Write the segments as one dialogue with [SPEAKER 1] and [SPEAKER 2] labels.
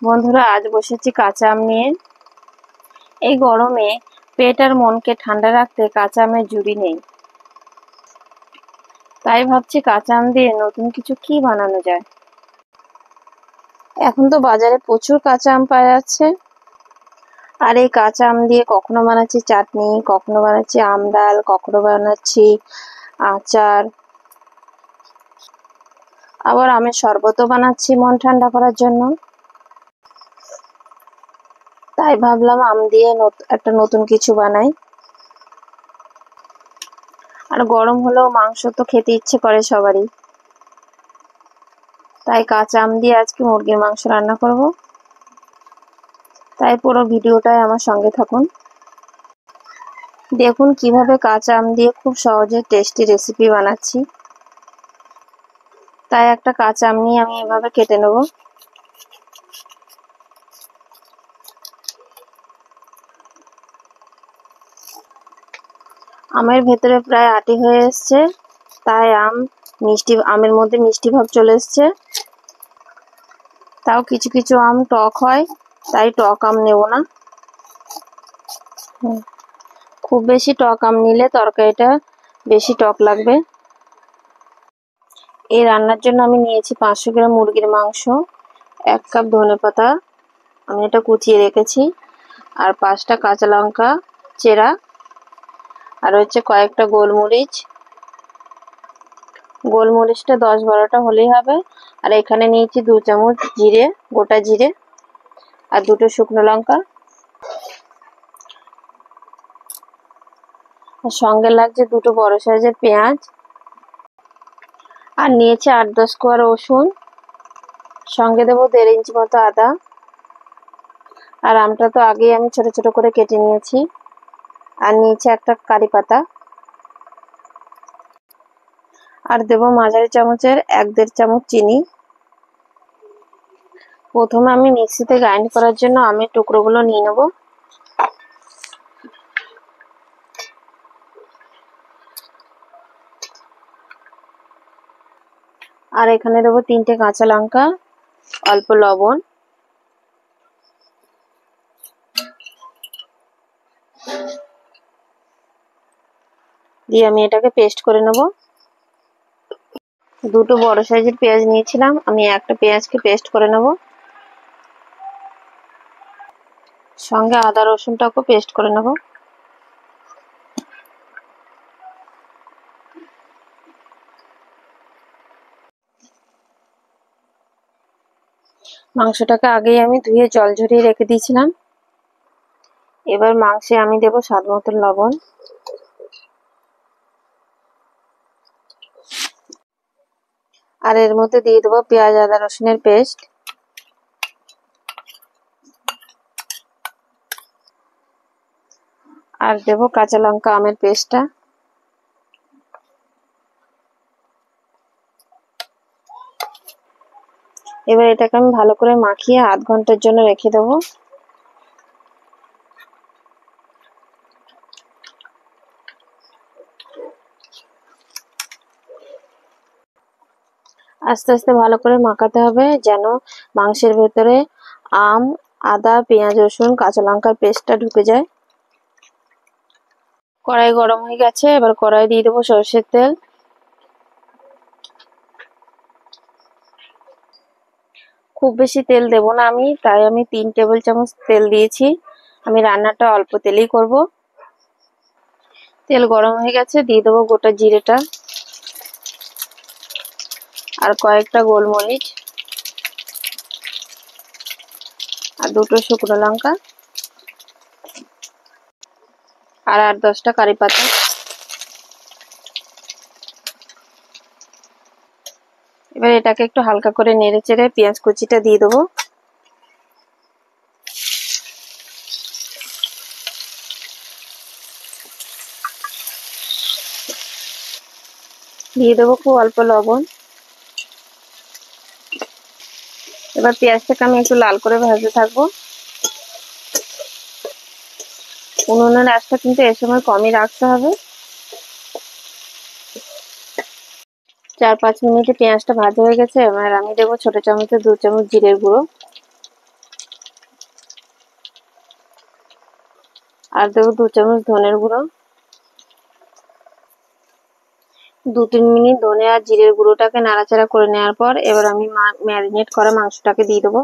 [SPEAKER 1] বন্ধুরা, আজ বসেছি কাঁচা আম নিয়ে। এই গরমে পেট আর মনকে ঠান্ডা রাখতে কাঁচা আমের জুড়ি নেই। তাই ভাবছি কাঁচা আম দিয়ে নতুন কিছু কি বানানো যায়। এখন তো বাজারে প্রচুর কাঁচা আম পাওয়া যাচ্ছে। আর এই কাঁচা আম দিয়ে কখনো বানাচ্ছি চাটনি, কখনো বানাচ্ছি আম ডাল, কখনো বানাচ্ছি আচার, আবার আমের শরবতও বানাচ্ছি মন ঠান্ডা করার জন্য। তাই ভাবলাম আম দিয়ে একটা নতুন কিছু বানাই। আর গরম হলেও মাংস তো খেতে ইচ্ছে করে সবারই। তাই কাঁচা আম দিয়ে আজকে মুরগির মাংস রান্না করব। তাই পুরো ভিডিওটায় আমার সঙ্গে থাকুন। দেখুন কিভাবে কাঁচা আম দিয়ে খুব সহজে টেস্টি রেসিপি বানাচ্ছি। তাই একটা কাঁচা আম নিয়ে আমি এভাবে কেটে নেব। আমের ভেতরে প্রায় আটি হয়ে এসছে, তাই আমের মধ্যে মিষ্টি ভাব চলে এসছে। তাও কিছু কিছু আম টক হয়, তাই টক আম নেব না। খুব বেশি টক আম নিলে তরকারিটা বেশি টক লাগবে। এই রান্নার জন্য আমি নিয়েছি 500 গ্রাম মুরগির মাংস, 1 কাপ ধনেপাতা আমি এটা কুচিয়ে রেখেছি, আর 5টা কাঁচা লঙ্কা চেরা, আর হচ্ছে কয়েকটা গোলমরিচ। গোলমরিচটা 10-12টা হলেই হবে। আর এখানে নিয়েছি 2 চামচ জিরে, গোটা জিরে, আর 2টো শুকনো লঙ্কা। আর সঙ্গে লাগছে 2টো বড় সাইজের পেঁয়াজ, আর নিয়েছি 8-10 কোয়া রসুন, সঙ্গে দেবো 1.5 ইঞ্চি মতো আদা। আর আমটা তো আগেই আমি ছোট ছোট করে কেটে নিয়েছি। আর নিয়েছি একটা কারি পাতা, আর দেবো মাঝারি চামচের 1-1.5 চামচ চিনি। প্রথমে আমি মিক্সিতে গ্রাইন্ড করার জন্য আমের টুকরোগুলো নিয়ে নেব। আর এখানে দেবো 3টে কাঁচা লঙ্কা, অল্প লবণ, দিয়ে আমি এটাকে পেস্ট করে নেব। 2টো বড় সাইজের পেঁয়াজ নিয়েছিলাম, আমি একটা পেঁয়াজকে পেস্ট করে নেব। সঙ্গে আদা রসুনটাকেও পেস্ট করে নেব। মাংসটাকে আগেই আমি ধুয়ে জল ঝরিয়ে রেখে দিয়েছিলাম। এবার মাংসে আমি দেব স্বাদ মতো লবণ, আর এর মধ্যে দিয়ে দেবো পেঁয়াজ আদা রসুনের পেস্ট, আর দেবো কাঁচা লঙ্কা আমের পেস্টটা। এবার এটাকে আমি ভালো করে মাখিয়ে আধ ঘন্টার জন্য রেখে দেবো। আস্তে আস্তে ভালো করে মাখাতে হবে, যেন মাংসের ভেতরে আম, আদা, পেঁয়াজ, রসুন, কাঁচা লঙ্কার পেস্টটা ঢুকে যায়। কড়াই গরম হয়ে গেছে, এবার কড়াই দিয়ে দেবো সরষের তেল। খুব বেশি তেল দেব না আমি, তাই আমি 3 টেবিল চামচ তেল দিয়েছি। আমি রান্নাটা অল্প তেলেই করব। তেল গরম হয়ে গেছে, দিয়ে দেবো গোটা জিরেটা, আর কয়েকটা গোলমরিচ, আর 2টো শুকনো লঙ্কা, আর 8-10টা কারি পাতা। এবার এটাকে একটু হালকা করে নেড়ে চেড়ে পেঁয়াজ কুচিটা দিয়ে দেবো। দিয়ে দেবো খুব অল্প লবণ। এবার পেঁয়াজটাকে আমি একটু লাল করে ভাজতে থাকবো। উনুনের আঁচটা কিন্তু এ সময় কমই রাখতে হবে। 4-5 মিনিটে পেঁয়াজটা ভাজা হয়ে গেছে। এবার আমি দেবো ছোট চামচে 2 চামচ জিরের গুঁড়ো, আর দেবো 2 চামচ ধনের গুঁড়ো। 2-3 মিনিট ধনে আর জিরের গুঁড়োটাকে নাড়াচাড়া করে নেওয়ার পর এবার আমি ম্যারিনেট করা মাংসটাকে দিয়ে দেবো।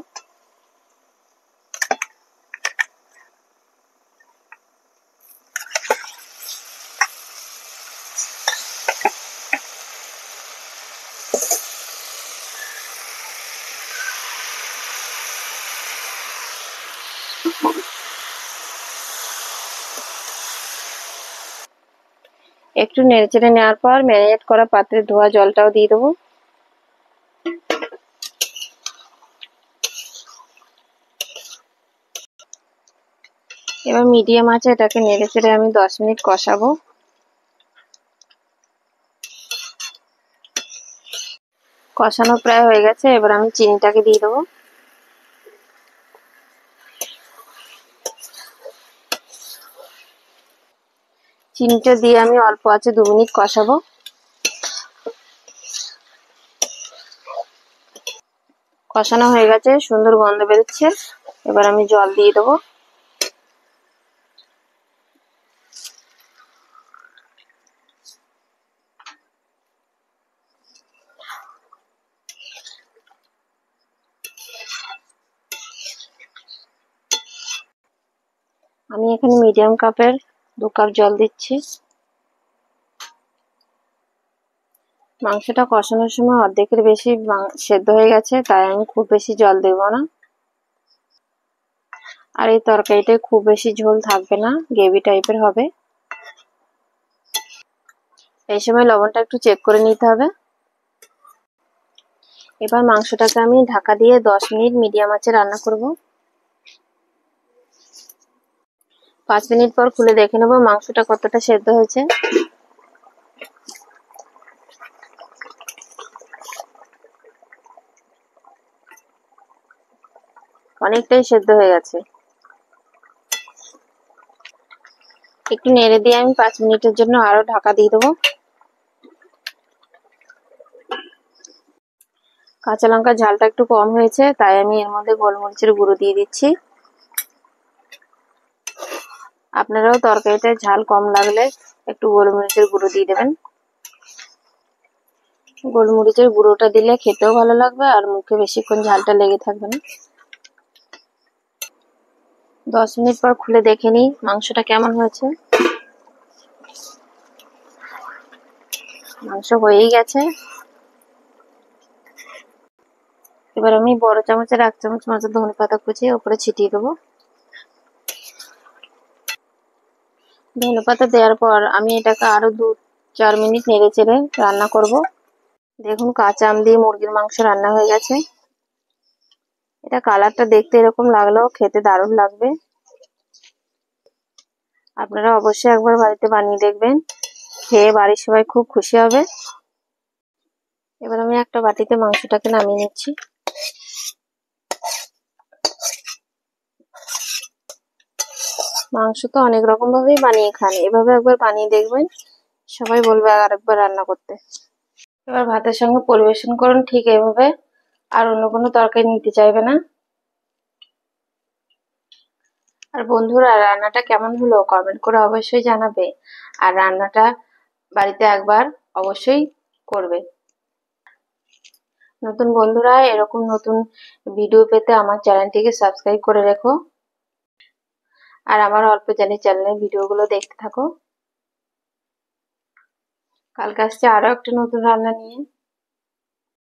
[SPEAKER 1] একটু নেড়েচেড়ে নেওয়ার পর ম্যারিনেট করা পাত্রে ধোয়া জলটাও দিয়ে দেবো। এবার মিডিয়াম আঁচে এটাকে নেড়েচেড়ে আমি 10 মিনিট কষাবো। কষানো প্রায় হয়ে গেছে, এবার আমি চিনিটাকে দিয়ে দেবো। চিনিটা দিয়ে আমি অল্প আঁচে 2 মিনিট কষাবো। কষানো হয়ে গেছে, সুন্দর গন্ধ বেরোচ্ছে। এবার আমি জল দিয়ে দেবো। আমি এখানে মিডিয়াম কাপের 2 কাপ জল দিচ্ছি। মাংসটা কষানোর সময় অর্ধেকের বেশি সেদ্ধ হয়ে গেছে, তাই আমি খুব বেশি জল দেব না। আর এই তরকারিটায় খুব বেশি ঝোল থাকবে না, গ্রেভি টাইপের হবে। এই সময় লবণটা একটু চেক করে নিতে হবে। এবার মাংসটাকে আমি ঢাকা দিয়ে 10 মিনিট মিডিয়াম আঁচে রান্না করব। 5 মিনিট পর খুলে দেখে নেব মাংসটা কতটা সেদ্ধ হয়েছে। অনেকটাই সেদ্ধ হয়ে গেছে। একটু নেড়ে দিয়ে আমি 5 মিনিটের জন্য আরো ঢাকা দিয়ে দেবো। কাঁচা লঙ্কার ঝালটা একটু কম হয়েছে, তাই আমি এর মধ্যে গোলমরিচের গুঁড়ো দিয়ে দিচ্ছি। আপনারাও তরকারিতে ঝাল কম লাগলে একটু গোলমরিচের গুঁড়ো দিয়ে দেবেন। গোলমরিচের গুঁড়োটা দিলে খেতেও ভালো লাগবে আর মুখে বেশিক্ষণ ঝালটা লেগে থাকবে না। 10 মিনিট পর খুলে দেখে নিই মাংসটা কেমন হয়েছে। মাংস হয়েই গেছে। এবার আমি বড় চামচের 1 চামচ মতো ধনেপাতা কুচিয়ে উপরে ছিটিয়ে দেবো। ধনেপাতা দেওয়ার পর আমি এটাকে আরো 2-4 মিনিট নেড়ে চেড়ে রান্না করব। দেখুন কাঁচা আম দিয়ে মুরগির মাংস রান্না হয়ে গেছে। এটা কালারটা দেখতে এরকম লাগলেও খেতে দারুণ লাগবে। আপনারা অবশ্যই একবার বাড়িতে বানিয়ে দেখবেন, খেয়ে বাড়ির সবাই খুব খুশি হবে। এবার আমি একটা বাটিতে মাংসটাকে নামিয়ে নিচ্ছি। মাংস তো অনেক রকম ভাবেই বানিয়ে খান, এভাবে একবার বানিয়ে দেখবেন, সবাই বলবে আরেকবার রান্না করতে। এবার ভাতের সঙ্গে পরিবেশন করুন ঠিক এভাবে, আর অন্য কোনো তরকারি নিতে চাইবে না। আর বন্ধুরা, রান্নাটা কেমন হলো কমেন্ট করে অবশ্যই জানাবে, আর রান্নাটা বাড়িতে একবার অবশ্যই করবে। নতুন বন্ধুরা এরকম নতুন ভিডিও পেতে আমার চ্যানেলটিকে সাবস্ক্রাইব করে রেখো, আর আমার অল্প জানি চ্যানেলের ভিডিওগুলো দেখতে থাকো। কালকে আসছে আরো একটা নতুন রান্না নিয়ে।